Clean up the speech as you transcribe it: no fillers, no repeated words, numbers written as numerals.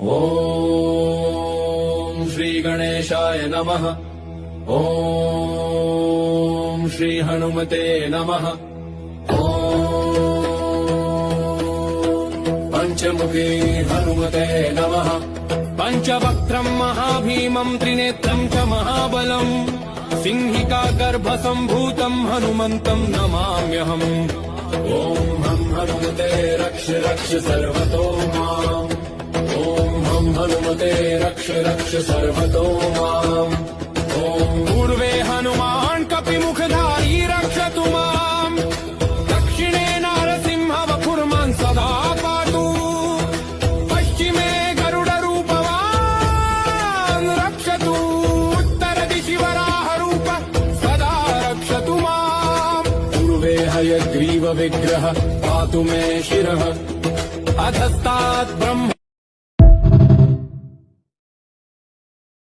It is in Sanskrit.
ॐ श्री गणेशाय नमः। ॐ श्री हनुमते नमः। ॐ पंचमुखी हनुमते नमः। पंचवक्त्रं महाभीमं त्रिनेत्रं च महाबलम् सिंहिका गर्भसम्भूतं हनुमन्तं नमाम्यहम्। ॐ हं हनुमते रक्ष रक्ष सर्वतो माम्। ॐ हं हनुमते रक्ष रक्ष सर्वतो माम्। ॐ पूर्वे हनुमान् कपिमुखधारी रक्षतु माम्। दक्षिणे नारसिंह वपुर्मान् सदा पातु। पश्चिमे गरुडरूपवान् रक्षतु। उत्तरदिशि वराहरूप सदा रक्षतु माम्। पूर्वे हयग्रीव विग्रह पातु मे शिरः। अधस्तात् ब्रह्म